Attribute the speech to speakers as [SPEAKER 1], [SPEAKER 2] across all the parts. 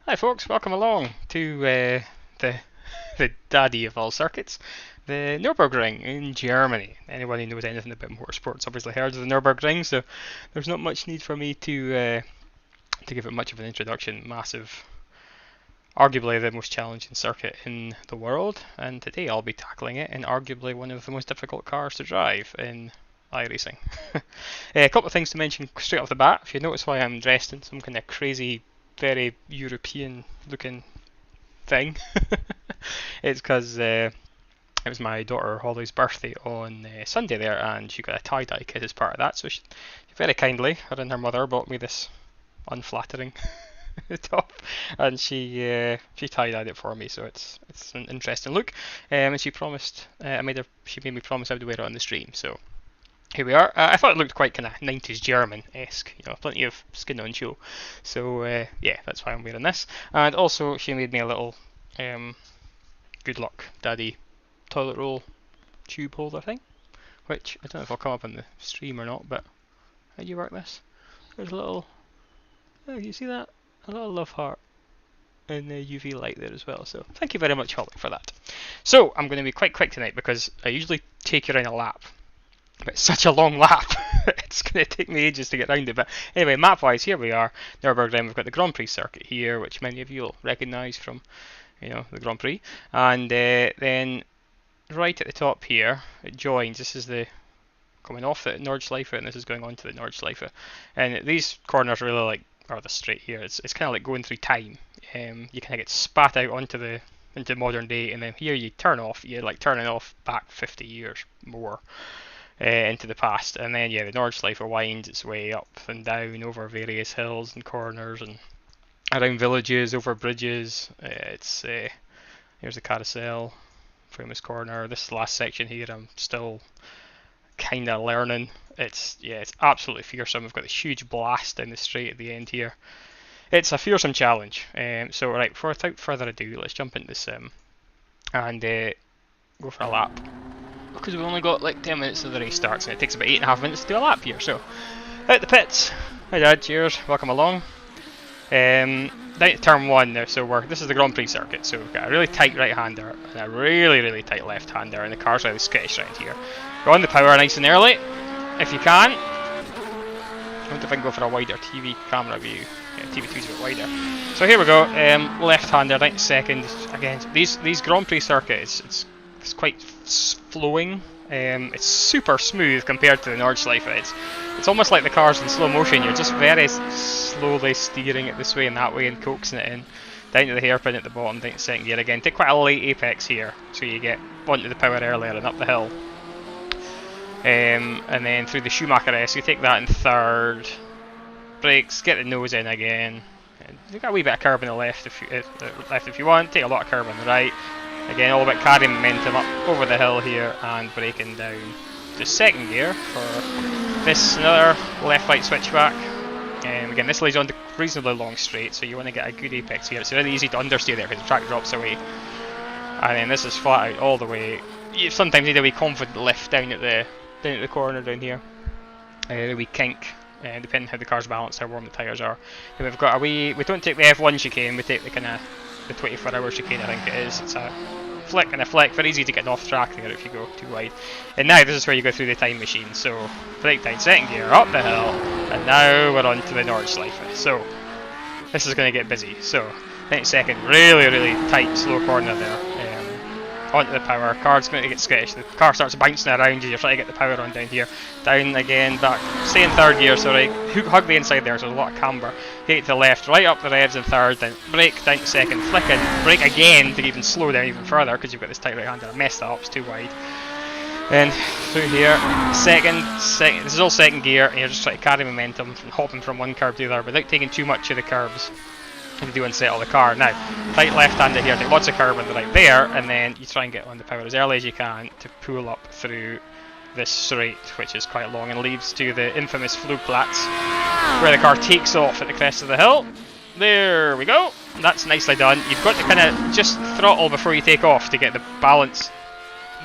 [SPEAKER 1] Hi folks, welcome along to the daddy of all circuits, the Nürburgring in Germany. Anyone who knows anything about motorsports obviously heard of the Nürburgring, so there's not much need for me to give it much of an introduction. Massive, arguably the most challenging circuit in the world, and today I'll be tackling it in arguably one of the most difficult cars to drive in iRacing. A couple of things to mention straight off the bat. If you notice why I'm dressed in some kind of crazy, very European looking thing, it's because it was my daughter Holly's birthday on Sunday there, and she got a tie-dye kit as part of that. So she very kindly, her and her mother, bought me this unflattering top, and she tie-dyed it for me. So it's an interesting look, and she promised she made me promise I would wear it on the stream. So here we are. I thought it looked quite kind of 90s German-esque, plenty of skin on show. So yeah, that's why I'm wearing this. And also, she made me a little good luck daddy toilet roll tube holder thing, which I don't know if I'll come up on the stream or not, but how do you work this? There's a little, oh, you see that? A little love heart and the UV light there as well. So thank you very much, Holly, for that. So I'm going to be quite quick tonight because I usually take you around a lap. But it's such a long lap, it's going to take me ages to get round it. But anyway, map-wise, here we are, Nürburgring. We've got the Grand Prix circuit here, which many of you will recognise from, the Grand Prix. And then right at the top here, it joins. This is the coming off the Nordschleife, and this is going on to the Nordschleife. And these corners really are the straight here. It's kind of like going through time. You kind of get spat out into modern day, and then here you turn off. You're like turning off back 50 years more. Into the past, and then the Nordschleife winds its way up and down over various hills and corners and around villages, over bridges. Here's the carousel, famous corner. This last section here, I'm still kind of learning. It's absolutely fearsome. We've got this huge blast down the straight at the end here. It's a fearsome challenge. So right, without further ado, let's jump into the sim and go for a lap. Because we've only got like 10 minutes till the race starts, and it takes about 8.5 minutes to do a lap here. So, out the pits. Hi Dad, cheers, welcome along. Down to turn 1 now, so this is the Grand Prix circuit, so we've got a really tight right-hander and a really, really tight left-hander, and the car's really skittish around here. Go on the power nice and early, if you can. I wonder if I can go for a wider TV camera view. Yeah, TV2's a bit wider. So here we go, left-hander, 92nd. Again, these Grand Prix circuits, it's quite flowing. It's super smooth compared to the Nordschleife. It's almost like the car's in slow motion. You're just very slowly steering it this way and that way and coaxing it in. Down to the hairpin at the bottom, down to second gear again. Take quite a late apex here, so you get onto the power earlier and up the hill. And then through the Schumacher S, you take that in third. Brakes, get the nose in again. You've got a wee bit of curb on the left if you want. Take a lot of curb on the right. Again, all about carrying momentum up over the hill here and braking down to second gear for this another left-right switchback. Again, this lays on to reasonably long straight, so you want to get a good apex here. It's really easy to understeer there because the track drops away. And then this is flat out all the way. You sometimes need a wee confident lift down at the corner down here. A wee kink, depending how the car's balanced, how warm the tyres are. And we've got we don't take the F1 chicane, we take the kind of the 24-hour chicane, I think it is. It's a flick and a flick, very easy to get off track there if you go too wide. And now this is where you go through the time machine. So brake down second gear, up the hill, and now we're on to the Nordschleife. So this is going to get busy. So 92nd, really, really tight, slow corner there. Onto the power, car's going to get skittish. The car starts bouncing around as you're trying to get the power on down here. Down again, back, stay in third gear, so right, hug the inside there, so there's a lot of camber. Take to the left, right up the revs in third, then brake down to second, flick in, brake again to even slow down even further because you've got this tight right hander. I messed that up, it's too wide. Then through here, second, this is all second gear, and you're just trying to carry momentum and hopping from one curb to the other without taking too much of the curbs. To do unsettle the car. Now, tight left-hander here, take lots of curb on the right there, and then you try and get on the power as early as you can to pull up through this straight, which is quite long and leads to the infamous Flugplatz, where the car takes off at the crest of the hill. There we go. That's nicely done. You've got to kind of just throttle before you take off to get the balance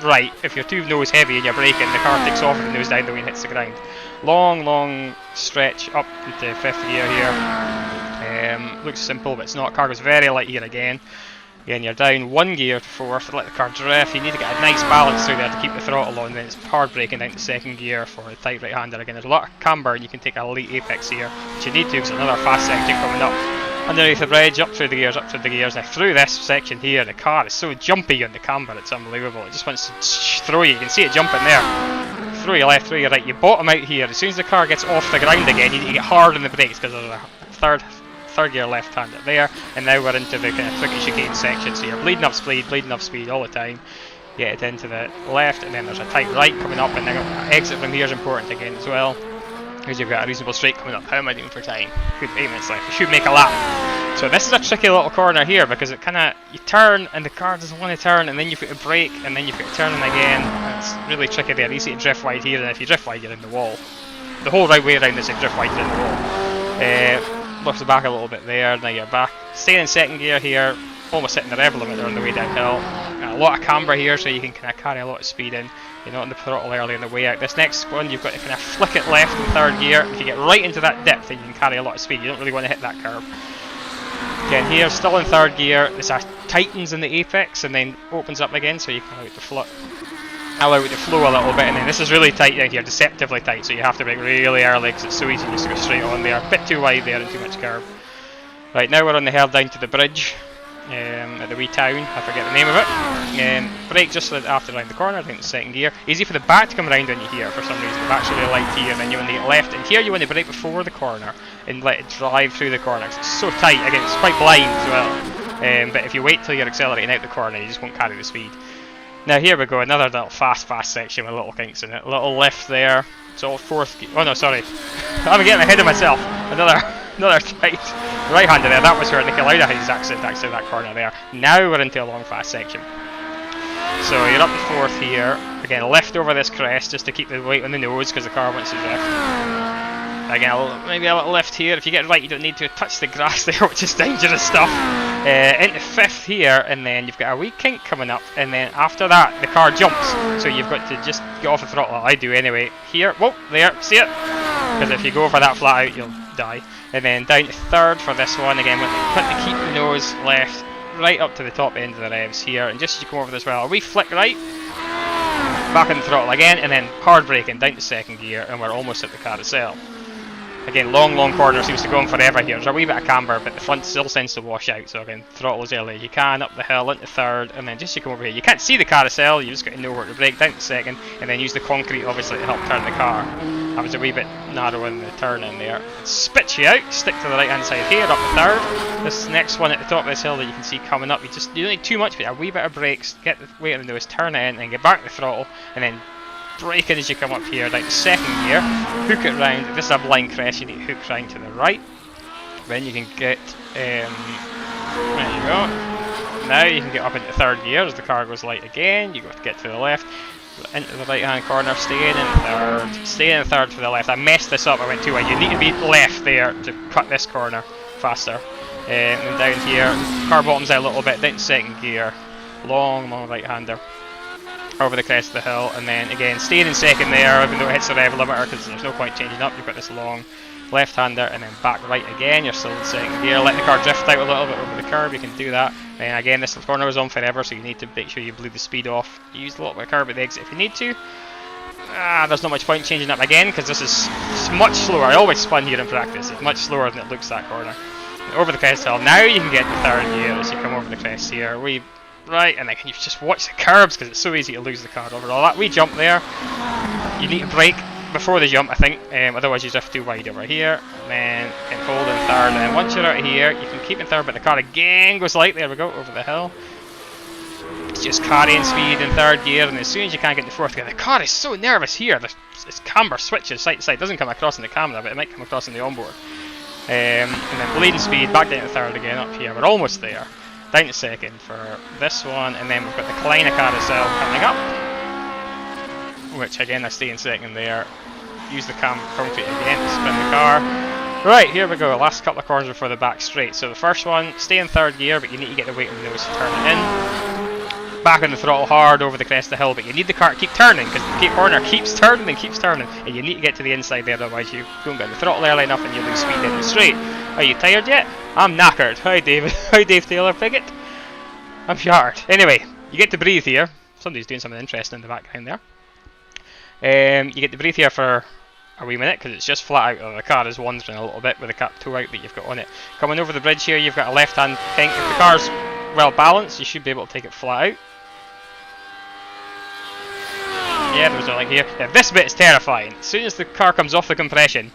[SPEAKER 1] right. If you're too nose heavy and you're braking, the car takes off and nose down the way and hits the ground. Long stretch up into fifth gear here. Looks simple, but it's not. Car goes very light here again. Again, you're down 1 gear to 4th, let the car drift. You need to get a nice balance through there to keep the throttle on. Then it's hard braking down to 2nd gear for the tight right-hander. Again, there's a lot of camber, and you can take a late apex here, which you need to because another fast section coming up. Underneath the bridge, up through the gears, up through the gears. Now through this section here, the car is so jumpy on the camber, it's unbelievable. It just wants to throw you. You can see it jumping there. Throw you left, throw you right. You bottom out here. As soon as the car gets off the ground again, you need to get hard on the brakes because there's a third gear left-hander there, and now we're into the kind of tricky chicane section, so you're bleeding up speed all the time. Get it into the left, and then there's a tight right coming up, and then exit from here is important again as well, because you've got a reasonable straight coming up. How am I doing for time? Good, 8 minutes left. You should make a lap. So this is a tricky little corner here, because it kind of, you turn, and the car doesn't want to turn, and then you've got to brake, and then you've got to turn again, and it's really tricky there. You see it drift wide here, and if you drift wide, you're in the wall. The whole right way around this, you drift wide, you're in the wall. Lifts the back a little bit there, now you're back. Staying in 2nd gear here, almost hitting the rev limiter on the way downhill. A lot of camber here, so you can kind of carry a lot of speed in. You're not on the throttle early on the way out. This next one, you've got to kind of flick it left in 3rd gear. If you get right into that dip, then you can carry a lot of speed. You don't really want to hit that curve. Again here, still in 3rd gear, this tightens in the apex and then opens up again, so you can allow it to flow a little bit, and then this is really tight down here, deceptively tight, so you have to brake really early because it's so easy just to go straight on there. A bit too wide there and too much curve. Right, now we're on the hill down to the bridge at the wee town, I forget the name of it. Brake just after around the corner, I think it's 2nd gear. Easy for the back to come around on you here for some reason. The back's really light here, and then you want to get left, and here you want to brake before the corner and let it drive through the corner. It's so tight, again it's quite blind as well, but if you wait till you're accelerating out the corner, you just won't carry the speed. Now here we go, another little fast section with little kinks in it. Little left there. It's all 4th gear. Oh no, sorry. I'm getting ahead of myself. Another tight right-hander there. That was where Niki Lauda had his accident actually, that corner there. Now we're into a long fast section. So you're up to 4th here. Again, left over this crest just to keep the weight on the nose because the car wants to drift. Again, maybe a little left here. If you get right, you don't need to touch the grass there, which is dangerous stuff. Into 5th here, and then you've got a wee kink coming up, and then after that, the car jumps. So you've got to just get off the throttle. I do anyway. Here, whoa, there, see it? Because if you go over that flat out, you'll die. And then down to 3rd for this one. Again, want to keep the nose left, right up to the top end of the revs here, and just as you come over this well, a wee flick right. Back on the throttle again, and then hard braking down to 2nd gear, and we're almost at the carousel. Again, long corner, seems to go on forever here. There's a wee bit of camber, but the front still tends to wash out, so again, throttle as early as you can, up the hill, into 3rd, and then just you come over here. You can't see the carousel, you just got to know where to brake, down to 2nd, and then use the concrete, obviously, to help turn the car. That was a wee bit narrow in the turn in there. It spits you out, stick to the right-hand side here, up to 3rd. This next one at the top of this hill that you can see coming up, you don't need too much, but a wee bit of brakes, get the weight on the nose, turn it in, and get back to the throttle, and then brake in as you come up here, down to 2nd gear, hook it round. If this is a blind crest, you need to hook round to the right. Then you can get, there you go. Now you can get up into 3rd gear as the car goes light again. You got to get to the left, into the right hand corner, stay in 3rd, stay in 3rd to the left. I messed this up, I went too wide. You need to be left there to cut this corner faster. And then down here, car bottoms out a little bit, down to 2nd gear, long right hander. Over the crest of the hill, and then again staying in 2nd there, even though it hits the rev limiter because there's no point changing up. You've got this long left-hander, and then back right again. You're still in 2nd gear. Let the car drift out a little bit over the curb. You can do that. And again, this corner is on forever, so you need to make sure you bleed the speed off. Use a little bit of curb at the exit if you need to. There's not much point changing up again because this is much slower. I always spun here in practice. It's much slower than it looks, that corner. Over the crest hill. Now you can get to 3rd gear as you come over the crest here. Right, and then you just watch the curbs because it's so easy to lose the car overall. That wee jump there, you need to brake before the jump, I think, otherwise you drift too wide over here. And then can hold in 3rd, and then once you're out of here, you can keep in 3rd, but the car again goes light. There we go, over the hill. It's just carrying speed in 3rd gear, and as soon as you can't get to 4th gear, the car is so nervous here. This camber switches side to side. It doesn't come across in the camera, but it might come across in the onboard. And then bleeding speed, back down to 3rd again, up here. We're almost there. Down to 2nd for this one, and then we've got the Kleine carousel coming up, which again I stay in 2nd there. Use the concrete again to spin the car. Right, here we go, last couple of corners before the back straight. So the first one, stay in 3rd gear, but you need to get the weight on the nose to turn it in. back on the throttle hard over the crest of the hill, but you need the car to keep turning because the corner keeps turning and keeps turning, and you need to get to the inside there, otherwise you don't get the throttle early enough and you lose speed in the straight. Are you tired yet? I'm knackered. Hi David. Hi Dave Taylor Piggott. I'm shattered. Anyway, you get to breathe here. Somebody's doing something interesting in the background there. You get to breathe here for a wee minute because it's just flat out. The car is wandering a little bit with the cap toe out that you've got on it. Coming over the bridge here, you've got a left-hand kink. If the car's well balanced, you should be able to take it flat out. Yeah, there's nothing here. Yeah, this bit is terrifying. As soon as the car comes off the compression,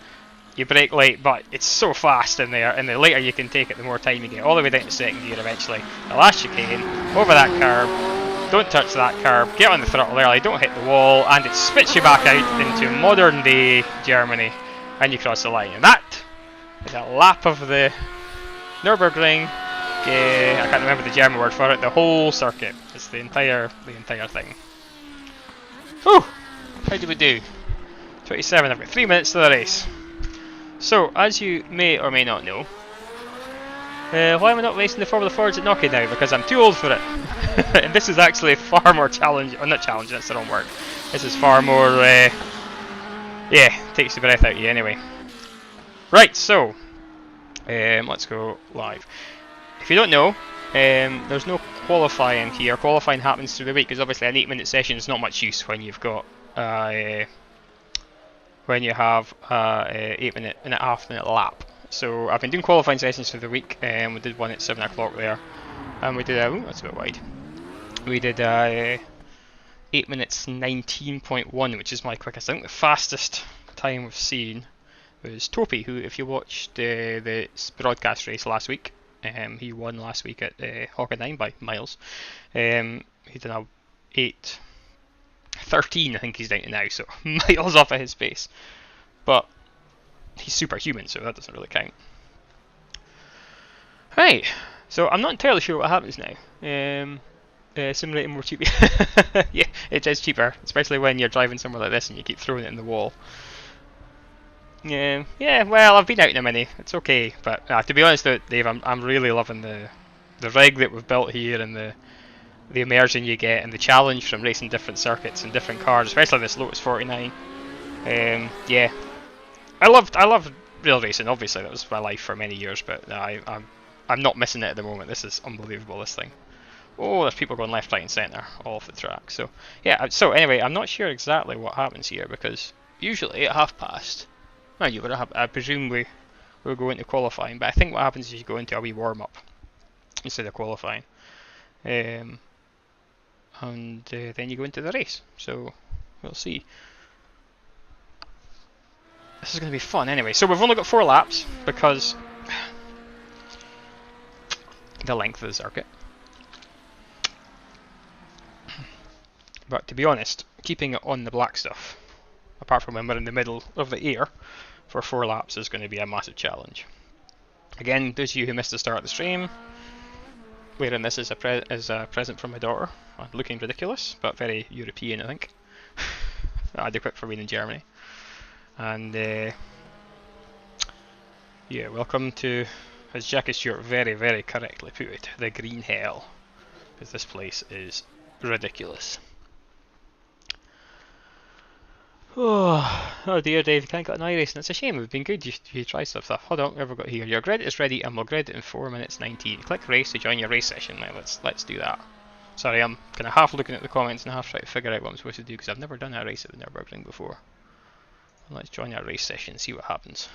[SPEAKER 1] you brake late, but it's so fast in there, and the later you can take it, the more time you get. All the way down to second gear eventually. The last chicane, over that curb, don't touch that curb, get on the throttle early, don't hit the wall, and it spits you back out into modern day Germany, and you cross the line. And that is a lap of the Nürburgring. I can't remember the German word for it. The whole circuit. It's the entire thing. Whew! How did we do? 27. I've got 3 minutes to the race. So, as you may or may not know, why am I not racing the Formula Fords at Nokia now? Because I'm too old for it. And this is actually far more challenging. Well, not challenging, that's the wrong word. This is far more, yeah, takes the breath out of you anyway. Right, so, let's go live. If you don't know, there's no qualifying here. Qualifying happens through the week because obviously an 8-minute session is not much use when you've got when you have a 8-minute and a half-minute lap. So I've been doing qualifying sessions through the week, and we did one at 7 o'clock there, and we did ooh, that's a bit wide. We did 8 minutes 19.1, which is my quickest. I think the fastest time we've seen was Topi, who, if you watched the broadcast race last week, he won last week at Hockenheim by miles. He did a 8:13, I think he's down to now, so miles off of his pace. But he's superhuman, so that doesn't really count. Right, so I'm not entirely sure what happens now. Simulating more cheap. Yeah, it is cheaper, especially when you're driving somewhere like this and you keep throwing it in the wall. Yeah, well, I've been out in a Mini. It's okay, but to be honest, though, Dave, I'm really loving the rig that we've built here and the immersion you get and the challenge from racing different circuits and different cars, especially this Lotus 49. Yeah, I loved real racing. Obviously, that was my life for many years, but I'm not missing it at the moment. This is unbelievable. This thing. Oh, there's people going left, right, and centre all off the track. So yeah. So anyway, I'm not sure exactly what happens here because usually at past. Well, you would have. I presume we'll go into qualifying, but I think what happens is you go into a wee warm up instead of qualifying, and then you go into the race. So we'll see. This is going to be fun anyway. So we've only got 4 laps because the length of the circuit. But to be honest, keeping it on the black stuff, apart from when we're in the middle of the air, for 4 laps is going to be a massive challenge. Again, those of you who missed the start of the stream, wearing this as a present from my daughter. Looking ridiculous, but very European, I think. Adequate for being in Germany. And yeah, welcome to, as Jackie Stewart very, very correctly put it, the green hell. Because this place is ridiculous. Oh dear, Dave, you can't get an iRacing. It's a shame. It's been good. You try stuff. Hold on, what have we got here? Your grid is ready, and we'll grid it in 4 minutes 19. Click race to join your race session. Now let's do that. Sorry, I'm kind of half looking at the comments and half trying to figure out what I'm supposed to do because I've never done a race at the Nürburgring before. Let's join our race session and see what happens.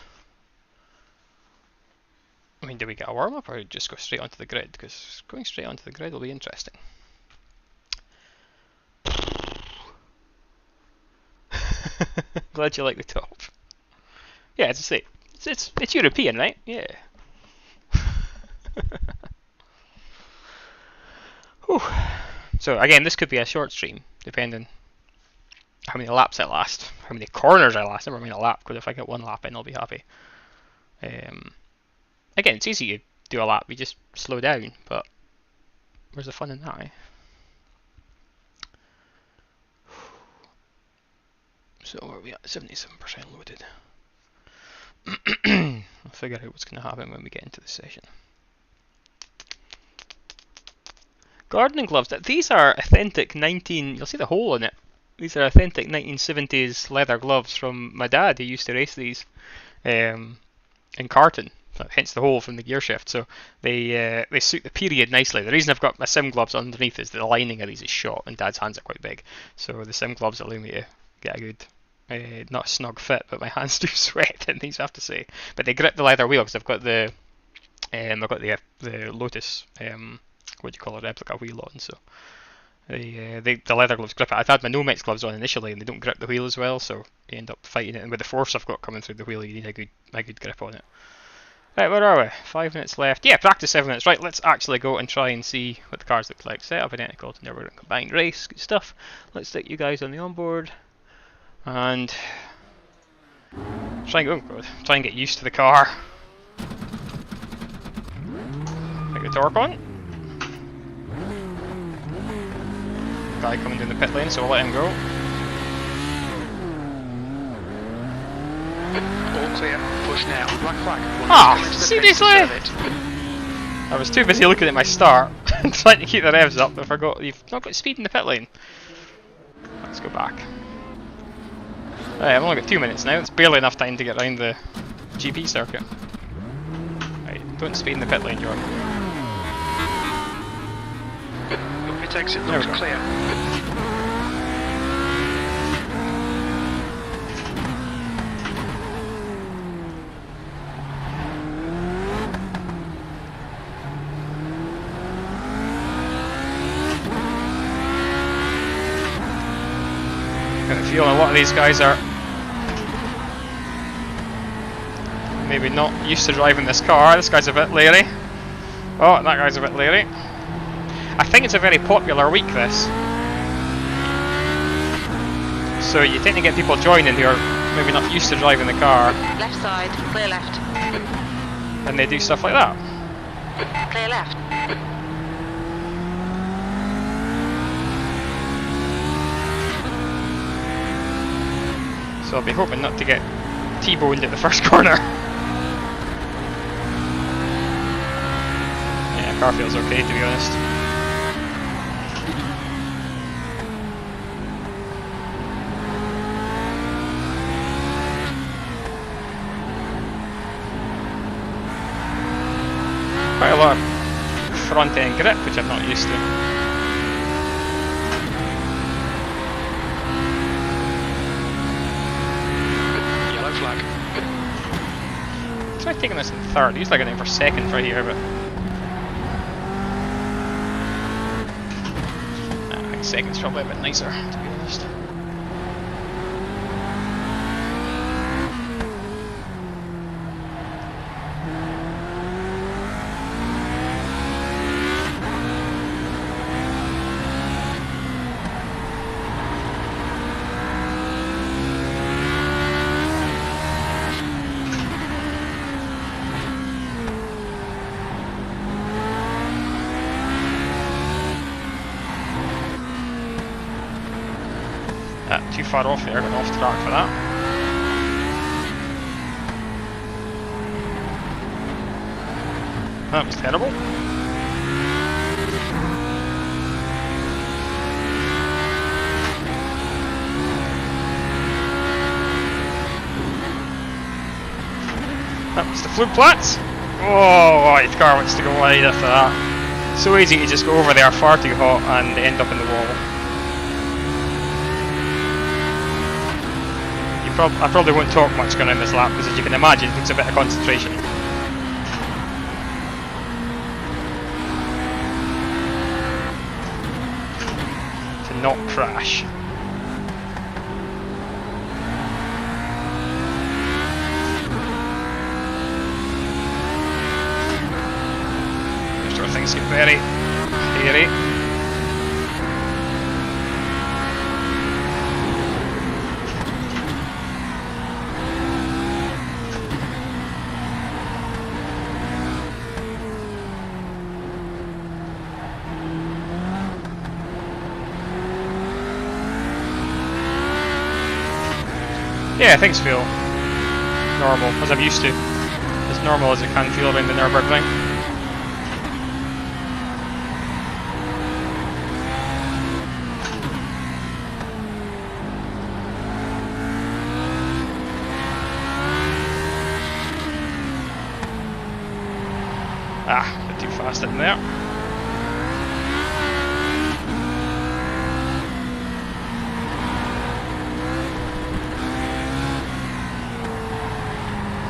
[SPEAKER 1] I mean, do we get a warm up or just go straight onto the grid? Because going straight onto the grid will be interesting. Glad you like the top. Yeah, as I say, it's European, right? Yeah. So again, this could be a short stream, depending how many laps I last, how many corners I last. Never mind a lap, because if I get 1 lap in, I'll be happy. Again, it's easy to do a lap. You just slow down, but where's the fun in that? Eh? So where are we at? 77% loaded. I'll figure out what's going to happen when we get into the session. Gardening gloves. These are authentic 19. You'll see the hole in it. These are authentic 1970s leather gloves from my dad. He used to race these in Carton. Hence the hole from the gear shift. So they suit the period nicely. The reason I've got my sim gloves underneath is the lining of these is short, and Dad's hands are quite big. So the sim gloves allow me to get a good, not a snug fit, but my hands do sweat in these, I have to say. But they grip the leather wheel because I've got the Lotus, what do you call it, replica wheel on. So the leather gloves grip it. I've had my Nomex gloves on initially, and they don't grip the wheel as well. So you end up fighting it. And with the force I've got coming through the wheel, you need a good grip on it. Right, where are we? 5 minutes left. Yeah, practice 7 minutes. Right, let's actually go and try and see what the cars look like. Set up identical to Nürburgring combined race. Good stuff. Let's stick you guys on the onboard and try and get used to the car. Get the torque on. Guy coming down the pit lane, so we'll let him go.
[SPEAKER 2] All clear. Push now. Black flag.
[SPEAKER 1] Ah, seriously? I was too busy looking at my start and trying to keep the revs up. I forgot you've not got speed in the pit lane. Let's go back. Right, I've only got 2 minutes now. It's barely enough time to get around the GP circuit. Right, don't speed in the pit lane, Jordan.
[SPEAKER 2] Your pit exit looks clear.
[SPEAKER 1] I feel a lot of these guys are maybe not used to driving this car. This guy's a bit leery. Oh, that guy's a bit leery. I think it's a very popular week, this. So you tend to get people joining who are maybe not used to driving the car.
[SPEAKER 3] Left side, clear left.
[SPEAKER 1] And they do stuff like that.
[SPEAKER 3] Clear left.
[SPEAKER 1] So I'll be hoping not to get T-boned at the first corner. Yeah, car feels okay, to be honest. Quite a lot of front end grip, which I'm not used to. Try taking this in third. Usually I get in for second for here, but I think second's probably a bit nicer, to be honest. Too far off there, got off track for that. That was terrible. That was the fluke plats. Oh, his car wants to go wide after that. So easy to just go over there far too hot and end up in the wall. I probably won't talk much going on this lap because, as you can imagine, it takes a bit of concentration. To not crash. Here's where things get very hairy. Yeah, things feel normal, as I'm used to. As normal as it can feel around the Nürburgring. Ah, bit too fast in there.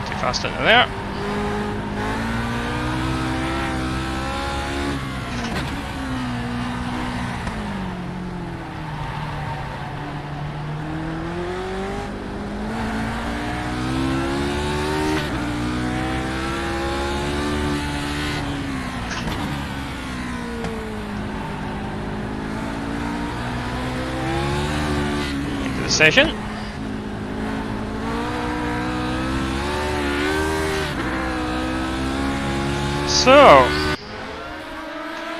[SPEAKER 1] Too fast into there. Session. So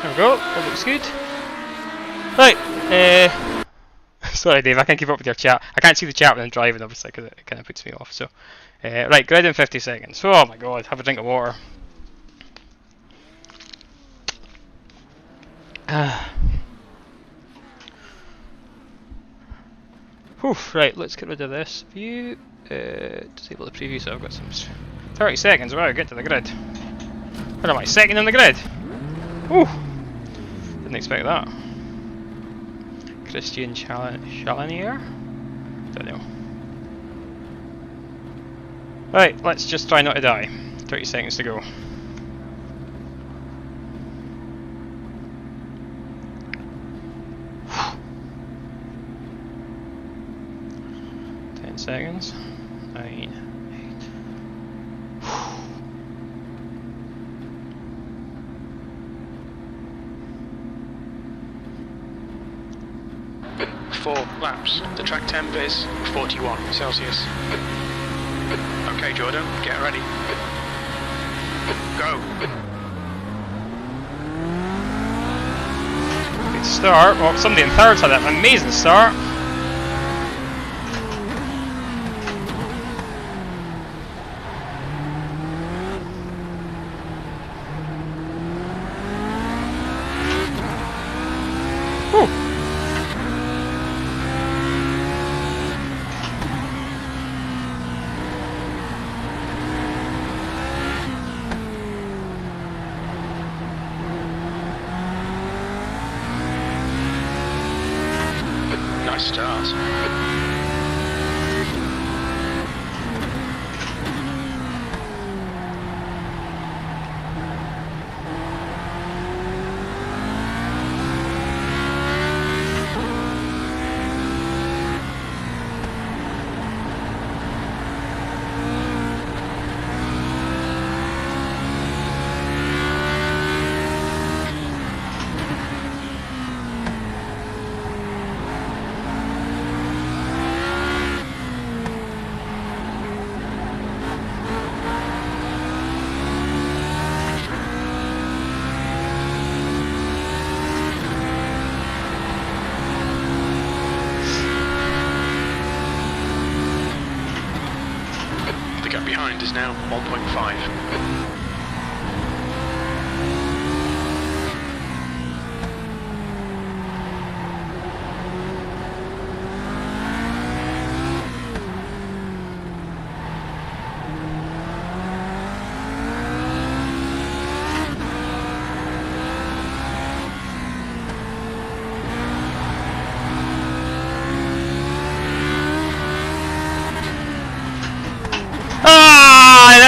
[SPEAKER 1] there we go. That looks good. Right. Sorry, Dave. I can't keep up with your chat. I can't see the chat when I'm driving, obviously, because it kind of puts me off. So, right, grid in 50 seconds. Oh my God! Have a drink of water. Whew, right, let's get rid of this view. Disable the preview, so I've got some 30 seconds. Wow, get to the grid. Where am I? Second on the grid. Whew, didn't expect that. Christian Chalanier? Don't know. Right, let's just try not to die. 30 seconds to go. Seconds. 9,
[SPEAKER 2] 8. 4 laps. The track temp is 41 Celsius. Okay, Jordan, get ready. Go.
[SPEAKER 1] Good start. Oh, somebody in third's had an amazing start.
[SPEAKER 2] Nice start. The gap behind is now 1.5.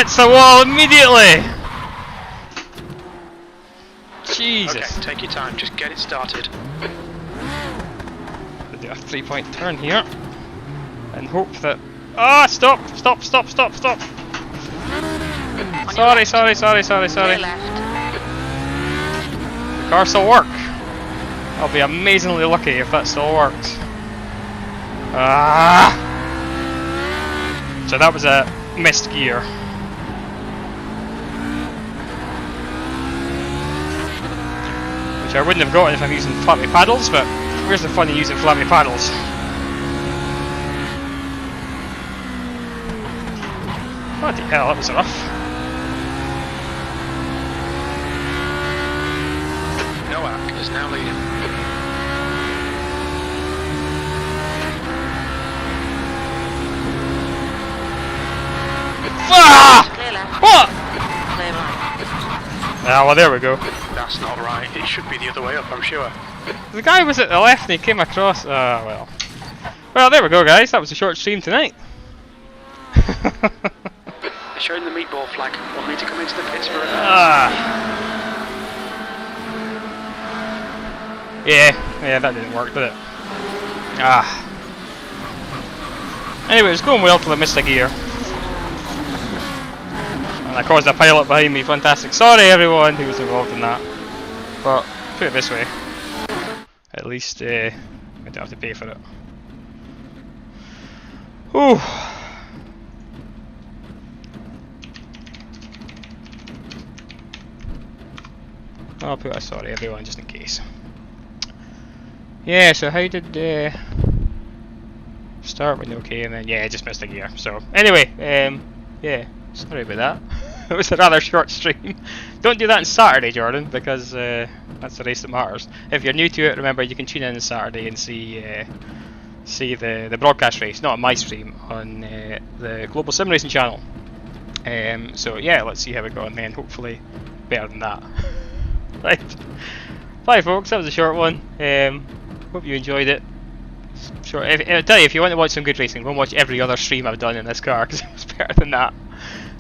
[SPEAKER 1] That's the wall immediately! Jesus.
[SPEAKER 2] Okay, take your time, just get it started.
[SPEAKER 1] We'll do a 3-point turn here. And hope that... Ah, stop! Stop, stop, stop, stop! Sorry.
[SPEAKER 3] Clear left.
[SPEAKER 1] The car still work. I'll be amazingly lucky if that still works. Ah! So that was a missed gear. Which I wouldn't have gotten if I'm using flappy paddles, but where's the fun in using flappy paddles? Bloody hell, that was rough.
[SPEAKER 2] Noak is now leading.
[SPEAKER 1] Ah!
[SPEAKER 3] Clear left.
[SPEAKER 1] What?
[SPEAKER 3] Clear right.
[SPEAKER 1] Ah, well, there we go.
[SPEAKER 2] That's not right. It should be the other way up, I'm sure.
[SPEAKER 1] The guy was at the left and he came across. Ah, well. Well, there we go, guys. That was a short stream tonight.
[SPEAKER 2] They're showing the meatball flag. Want me to come into the pits for a
[SPEAKER 1] Yeah, that didn't work, did it? Ah. Anyway, it was going well till I missed a gear. And I caused a pilot behind me. Fantastic. Sorry, everyone who was involved in that. But, put it this way. At least, I don't have to pay for it. Whew. I'll put a sorry everyone just in case. Yeah, so how did start with okay and then yeah, I just missed a gear. So anyway, yeah, sorry about that. It was a rather short stream. Don't do that on Saturday, Jordan, because that's the race that matters. If you're new to it, remember you can tune in on Saturday and see the broadcast race, not on my stream, on the Global Sim Racing channel. So yeah, let's see how we go, and then hopefully better than that. Right, bye folks, that was a short one. Hope you enjoyed it. Sure, I'll tell you, if you want to watch some good racing, go and watch every other stream I've done in this car, because it was better than that.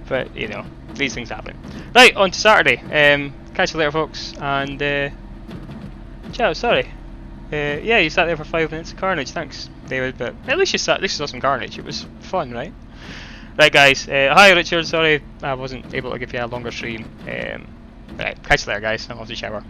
[SPEAKER 1] But, you know, these things happen. Right, on to Saturday. Catch you later folks, and ciao, sorry. Yeah, you sat there for 5 minutes. Carnage, thanks David, but at least you saw some Carnage. It was fun, right? Right guys, hi Richard, sorry I wasn't able to give you a longer stream. Right, catch you later guys, I'm off to shower.